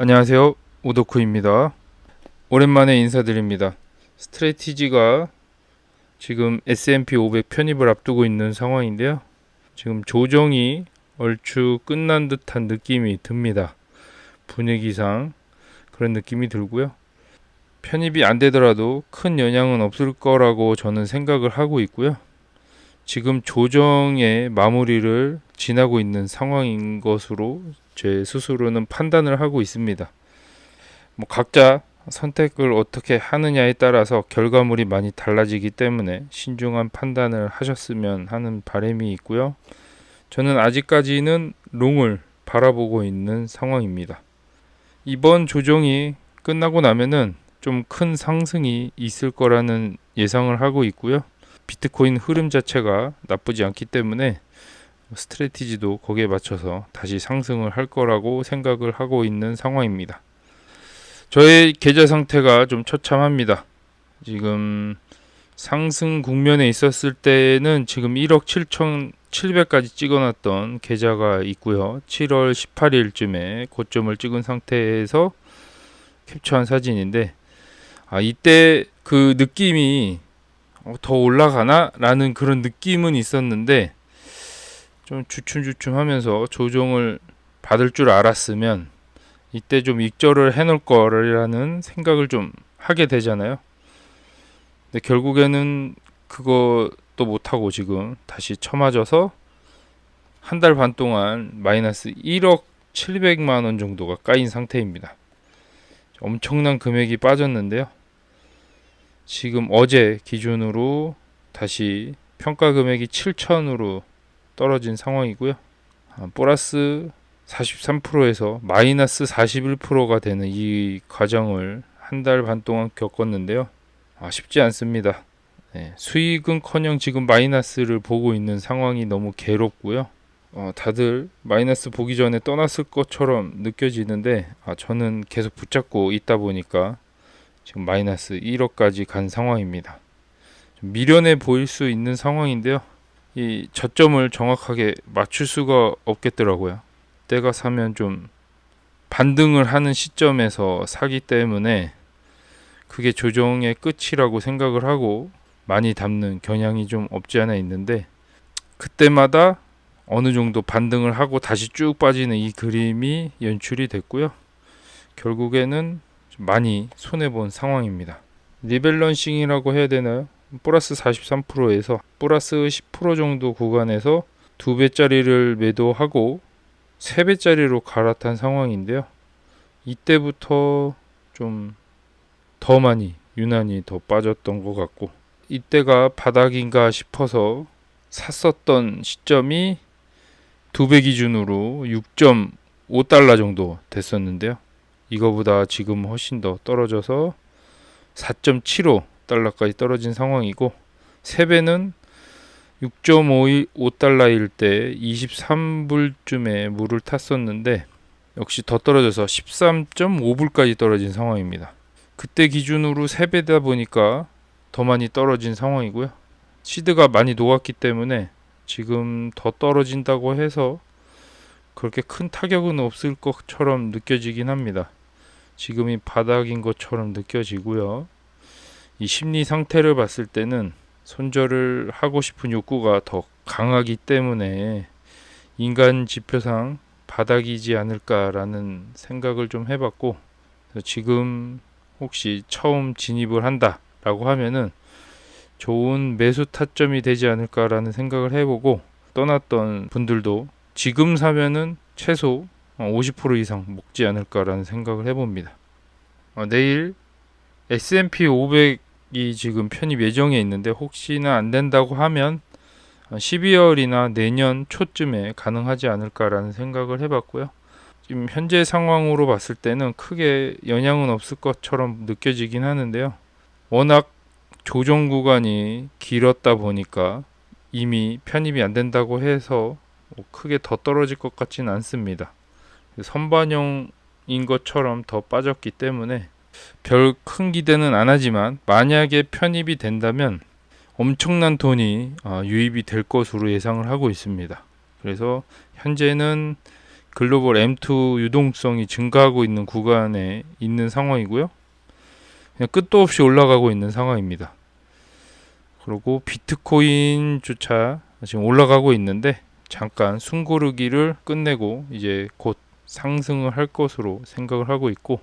안녕하세요. 오덕후입니다. 오랜만에 인사드립니다. 스트레티지가 지금 S&P 500 편입을 앞두고 있는 상황인데요. 지금 조정이 얼추 끝난 듯한 느낌이 듭니다. 분위기상 그런 느낌이 들고요. 편입이 안 되더라도 큰 영향은 없을 거라고 저는 생각을 하고 있고요. 지금 조정의 마무리를 지나고 있는 상황인 것으로 제 스스로는 판단을 하고 있습니다. 각자 선택을 어떻게 하느냐에 따라서 결과물이 많이 달라지기 때문에 신중한 판단을 하셨으면 하는 바람이 있고요. 저는 아직까지는 롱을 바라보고 있는 상황입니다. 이번 조정이 끝나고 나면은 좀 큰 상승이 있을 거라는 예상을 하고 있고요. 비트코인 흐름 자체가 나쁘지 않기 때문에 스트래티지도 거기에 맞춰서 다시 상승을 할 거라고 생각을 하고 있는 상황입니다. 저의 계좌 상태가 좀 처참합니다. 지금 상승 국면에 있었을 때는 지금 1억 7,700까지 찍어놨던 계좌가 있고요. 7월 18일쯤에 고점을 찍은 상태에서 캡처한 사진인데, 이때 그 느낌이 더 올라가나? 라는 그런 느낌은 있었는데, 좀 주춤주춤하면서 조정을 받을 줄 알았으면 이때 좀 익절을 해놓을 거라는 생각을 좀 하게 되잖아요. 근데 결국에는 그것도 못하고 지금 다시 쳐맞아서 한 달 반 동안 마이너스 1억 700만 원 정도가 까인 상태입니다. 엄청난 금액이 빠졌는데요. 지금 어제 기준으로 다시 평가 금액이 7천으로 떨어진 상황이고요. 플러스 43%에서 마이너스 41%가 되는 이 과정을 한 달 반 동안 겪었는데요. 쉽지 않습니다. 수익은커녕 지금 마이너스를 보고 있는 상황이 너무 괴롭고요. 다들 마이너스 보기 전에 떠났을 것처럼 느껴지는데 저는 계속 붙잡고 있다 보니까 지금 마이너스 1억까지 간 상황입니다. 좀 미련해 보일 수 있는 상황인데요. 이 저점을 정확하게 맞출 수가 없겠더라고요. 때가 사면 좀 반등을 하는 시점에서 사기 때문에 그게 조정의 끝이라고 생각을 하고 많이 담는 경향이 좀 없지 않아 있는데, 그때마다 어느 정도 반등을 하고 다시 쭉 빠지는 이 그림이 연출이 됐고요. 결국에는 좀 많이 손해본 상황입니다. 리밸런싱이라고 해야 되나요? 플러스 43%에서 플러스 10% 정도 구간에서 2배짜리를 매도하고 3배짜리로 갈아탄 상황인데요. 이때부터 좀 더 많이 유난히 더 빠졌던 것 같고, 이때가 바닥인가 싶어서 샀었던 시점이 2배 기준으로 6.5달러 정도 됐었는데요. 이거보다 지금 훨씬 더 떨어져서 4.75달러까지 떨어진 상황이고, 3배는 6.5달러일 때 23불쯤에 물을 탔었는데 역시 더 떨어져서 13.5불까지 떨어진 상황입니다. 그때 기준으로 3배다 보니까 더 많이 떨어진 상황이고요. 시드가 많이 녹았기 때문에 지금 더 떨어진다고 해서 그렇게 큰 타격은 없을 것처럼 느껴지긴 합니다. 지금이 바닥인 것처럼 느껴지고요. 이 심리 상태를 봤을 때는 손절을 하고 싶은 욕구가 더 강하기 때문에 인간 지표상 바닥이지 않을까라는 생각을 좀 해봤고, 지금 혹시 처음 진입을 한다라고 하면은 좋은 매수 타점이 되지 않을까라는 생각을 해보고, 떠났던 분들도 지금 사면은 최소 50% 이상 먹지 않을까라는 생각을 해봅니다. 내일 S&P 500이 지금 편입 예정에 있는데 혹시나 안 된다고 하면 12월이나 내년 초쯤에 가능하지 않을까라는 생각을 해봤고요. 지금 현재 상황으로 봤을 때는 크게 영향은 없을 것처럼 느껴지긴 하는데요. 워낙 조정 구간이 길었다 보니까 이미 편입이 안 된다고 해서 크게 더 떨어질 것 같지는 않습니다. 선반영인 것처럼 더 빠졌기 때문에 별 큰 기대는 안 하지만 만약에 편입이 된다면 엄청난 돈이 유입이 될 것으로 예상을 하고 있습니다. 그래서 현재는 글로벌 M2 유동성이 증가하고 있는 구간에 있는 상황이고요. 그냥 끝도 없이 올라가고 있는 상황입니다. 그리고 비트코인조차 지금 올라가고 있는데 잠깐 숨고르기를 끝내고 이제 곧 상승을 할 것으로 생각을 하고 있고,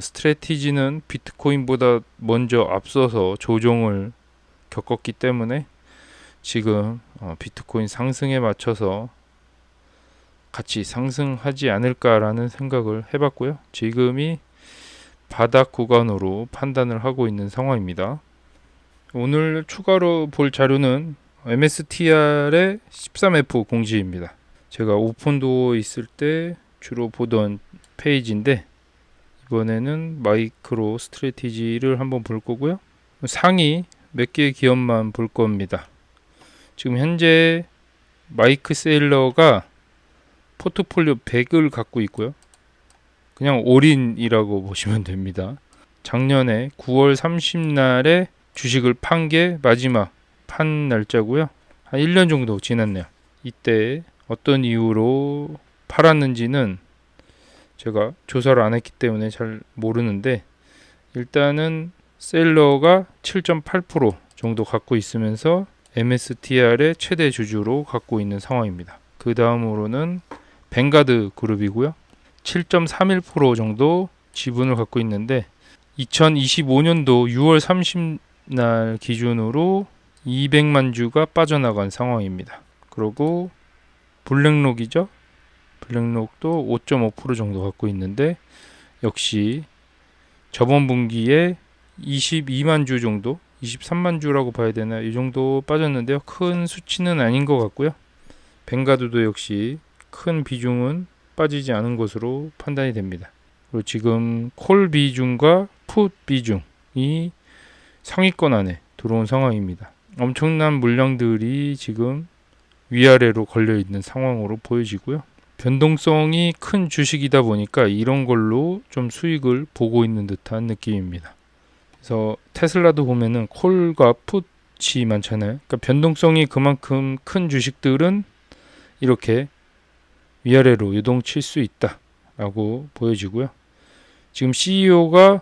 스트래티지는 비트코인보다 먼저 앞서서 조정을 겪었기 때문에 지금 비트코인 상승에 맞춰서 같이 상승하지 않을까라는 생각을 해봤고요. 지금이 바닥 구간으로 판단을 하고 있는 상황입니다. 오늘 추가로 볼 자료는 MSTR의 13F 공시입니다. 제가 오픈도어 있을 때 주로 보던 페이지인데 이번에는 마이크로 스트래티지를 한번 볼 거고요. 상위 몇 개의 기업만 볼 겁니다. 지금 현재 마이크 세일러가 포트폴리오 100을 갖고 있고요. 그냥 올인이라고 보시면 됩니다. 작년에 9월 30날에 주식을 판 게 마지막 판 날짜고요. 한 1년 정도 지났네요. 이때 어떤 이유로 팔았는지는 제가 조사를 안 했기 때문에 잘 모르는데, 일단은 셀러가 7.8% 정도 갖고 있으면서 MSTR의 최대 주주로 갖고 있는 상황입니다. 그 다음으로는 뱅가드 그룹이고요. 7.31% 정도 지분을 갖고 있는데 2025년도 6월 30날 기준으로 200만 주가 빠져나간 상황입니다. 그리고 블랙록이죠. 블랙록도 5.5% 정도 갖고 있는데 역시 저번 분기에 22만 주 정도, 23만 주라고 봐야 되나, 이 정도 빠졌는데요. 큰 수치는 아닌 것 같고요. 뱅가드도 역시 큰 비중은 빠지지 않은 것으로 판단이 됩니다. 그리고 지금 콜 비중과 풋 비중이 상위권 안에 들어온 상황입니다. 엄청난 물량들이 지금 위아래로 걸려 있는 상황으로 보여지고요. 변동성이 큰 주식이다 보니까 이런 걸로 좀 수익을 보고 있는 듯한 느낌입니다. 그래서 테슬라도 보면은 콜과 풋이 많잖아요. 그러니까 변동성이 그만큼 큰 주식들은 이렇게 위아래로 유동칠 수 있다라고 보여지고요. 지금 CEO가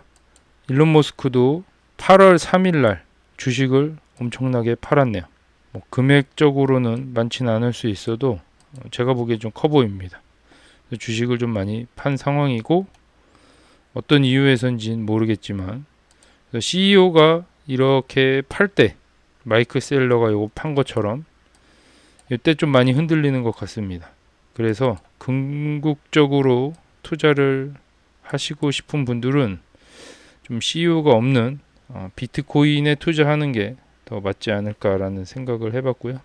일론 머스크도 8월 3일 날 주식을 엄청나게 팔았네요. 금액적으로는 많지는 않을 수 있어도 제가 보기에 좀 커 보입니다. 주식을 좀 많이 판 상황이고, 어떤 이유에서인지는 모르겠지만 CEO가 이렇게 팔 때 마이크 셀러가 이거 판 것처럼 이때 좀 많이 흔들리는 것 같습니다. 그래서 궁극적으로 투자를 하시고 싶은 분들은 좀 CEO가 없는 비트코인에 투자하는 게 더 맞지 않을까라는 생각을 해봤고요.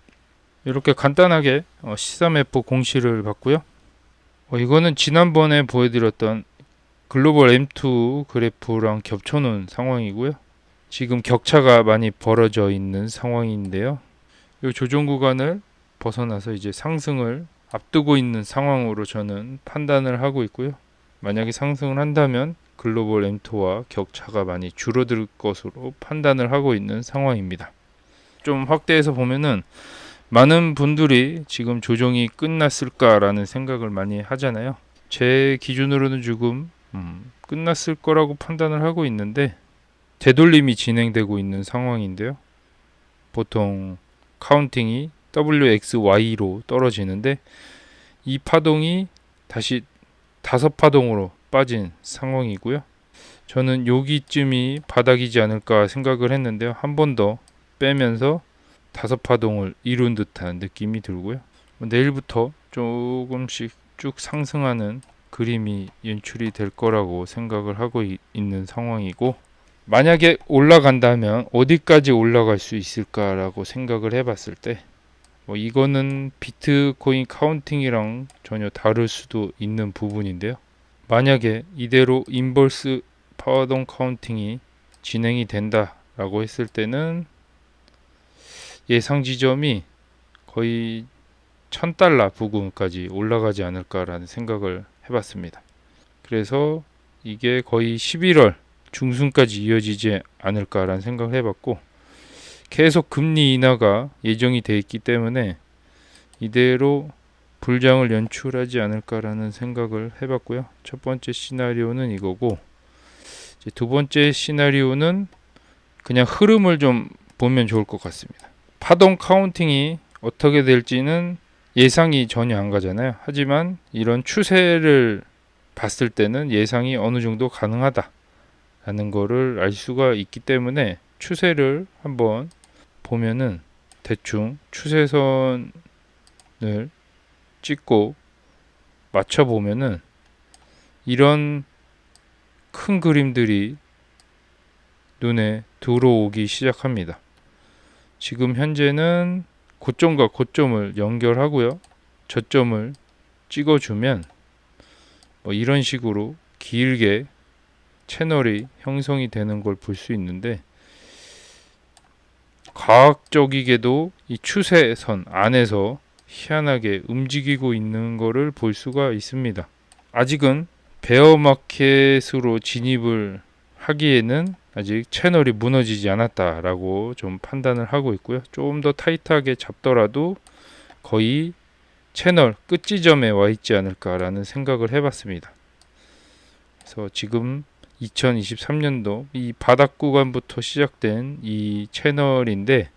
이렇게 간단하게 13F 공시를 봤고요. 이거는 지난번에 보여드렸던 글로벌 M2 그래프랑 겹쳐놓은 상황이고요. 지금 격차가 많이 벌어져 있는 상황인데요. 이 조정 구간을 벗어나서 이제 상승을 앞두고 있는 상황으로 저는 판단을 하고 있고요. 만약에 상승을 한다면 글로벌 M2와 격차가 많이 줄어들 것으로 판단을 하고 있는 상황입니다. 좀 확대해서 보면은 많은 분들이 지금 조정이 끝났을까라는 생각을 많이 하잖아요. 제 기준으로는 조금 끝났을 거라고 판단을 하고 있는데 되돌림이 진행되고 있는 상황인데요. 보통 카운팅이 WXY로 떨어지는데 이 파동이 다시 5파동으로 빠진 상황이고요. 저는 여기쯤이 바닥이지 않을까 생각을 했는데요. 한 번 더 빼면서 5파동을 이룬 듯한 느낌이 들고요. 내일부터 조금씩 쭉 상승하는 그림이 연출이 될 거라고 생각을 하고 있는 상황이고, 만약에 올라간다면 어디까지 올라갈 수 있을까라고 생각을 해봤을 때 이거는 비트코인 카운팅이랑 전혀 다를 수도 있는 부분인데요. 만약에 이대로 인버스 파동 카운팅이 진행이 된다라고 했을 때는 예상 지점이 거의 $1000 부근까지 올라가지 않을까라는 생각을 해봤습니다. 그래서 이게 거의 11월 중순까지 이어지지 않을까라는 생각을 해봤고, 계속 금리 인하가 예정이 돼 있기 때문에 이대로 불장을 연출하지 않을까라는 생각을 해봤고요. 첫 번째 시나리오는 이거고, 이제 두 번째 시나리오는 그냥 흐름을 좀 보면 좋을 것 같습니다. 파동 카운팅이 어떻게 될지는 예상이 전혀 안 가잖아요. 하지만 이런 추세를 봤을 때는 예상이 어느 정도 가능하다라는 거를 알 수가 있기 때문에 추세를 한번 보면은 대충 추세선을 찍고 맞춰보면은 이런 큰 그림들이 눈에 들어오기 시작합니다. 지금 현재는 고점과 고점을 연결하고요. 저점을 찍어주면 뭐 이런 식으로 길게 채널이 형성이 되는 걸 볼 수 있는데, 과학적이게도 이 추세선 안에서 희한하게 움직이고 있는 거를 볼 수가 있습니다. 아직은 베어마켓으로 진입을 하기에는 아직 채널이 무너지지 않았다라고 좀 판단을 하고 있고요. 조금 더 타이트하게 잡더라도 거의 채널 끝지점에 와 있지 않을까라는 생각을 해봤습니다. 그래서 지금 2023년도 이 바닥 구간부터 시작된 이 채널인데,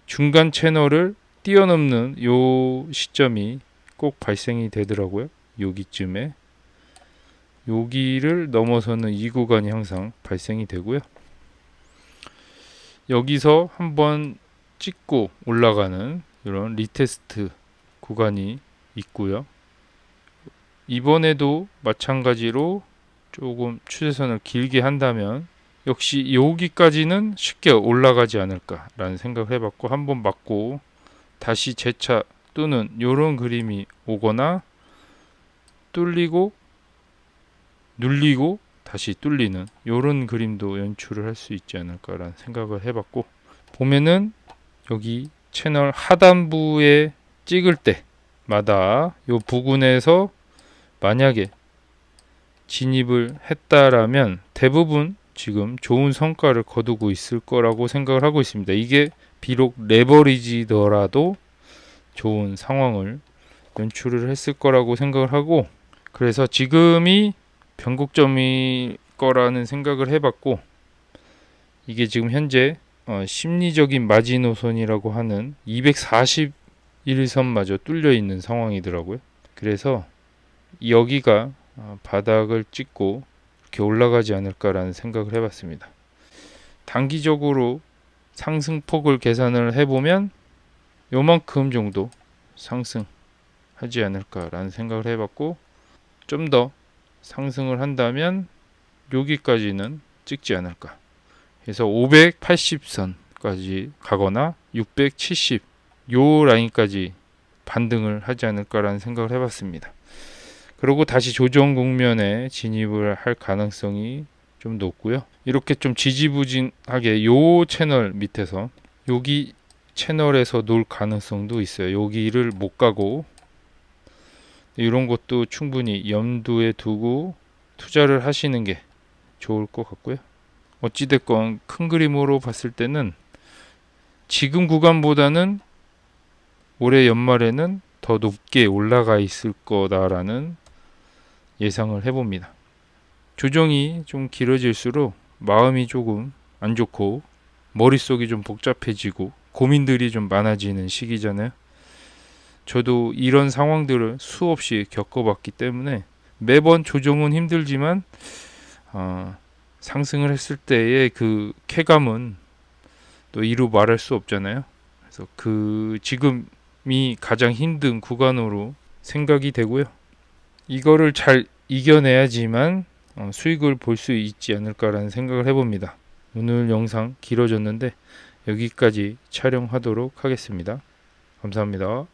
중간 채널을 뛰어넘는 요 시점이 꼭 발생이 되더라고요. 여기쯤에 여기를 넘어서는 이 구간이 항상 발생이 되고요. 여기서 한번 찍고 올라가는 이런 리테스트 구간이 있고요. 이번에도 마찬가지로 조금 추세선을 길게 한다면 역시 여기까지는 쉽게 올라가지 않을까라는 생각을 해봤고, 한번 맞고 다시 재차 뜨는 이런 그림이 오거나 뚫리고 눌리고 다시 뚫리는 이런 그림도 연출을 할 수 있지 않을까라는 생각을 해봤고, 보면은 여기 채널 하단부에 찍을 때마다 이 부근에서 만약에 진입을 했다라면 대부분 지금 좋은 성과를 거두고 있을 거라고 생각을 하고 있습니다. 이게 비록 레버리지더라도 좋은 상황을 연출을 했을 거라고 생각을 하고, 그래서 지금이 변곡점일 거라는 생각을 해봤고, 이게 지금 현재 심리적인 마지노선이라고 하는 241선마저 뚫려 있는 상황이더라고요. 그래서 여기가 바닥을 찍고 이렇게 올라가지 않을까라는 생각을 해봤습니다. 단기적으로 상승폭을 계산을 해보면 요만큼 정도 상승하지 않을까라는 생각을 해봤고, 좀 더 상승을 한다면 여기까지는 찍지 않을까. 그래서 580선까지 가거나 670 요 라인까지 반등을 하지 않을까라는 생각을 해봤습니다. 그리고 다시 조정 국면에 진입을 할 가능성이 좀 높고요. 이렇게 좀 지지부진하게 요 채널 밑에서 여기 채널에서 놀 가능성도 있어요. 여기를 못 가고, 이런 것도 충분히 염두에 두고 투자를 하시는 게 좋을 것 같고요. 어찌됐건 큰 그림으로 봤을 때는 지금 구간보다는 올해 연말에는 더 높게 올라가 있을 거다라는 예상을 해봅니다. 조정이 좀 길어질수록 마음이 조금 안 좋고 머릿속이 좀 복잡해지고 고민들이 좀 많아지는 시기잖아요. 저도 이런 상황들을 수없이 겪어봤기 때문에 매번 조정은 힘들지만 상승을 했을 때의 그 쾌감은 또 이루 말할 수 없잖아요. 그래서 그 지금이 가장 힘든 구간으로 생각이 되고요. 이거를 잘 이겨내야지만 수익을 볼 수 있지 않을까라는 생각을 해봅니다. 오늘 영상 길어졌는데 여기까지 촬영하도록 하겠습니다. 감사합니다.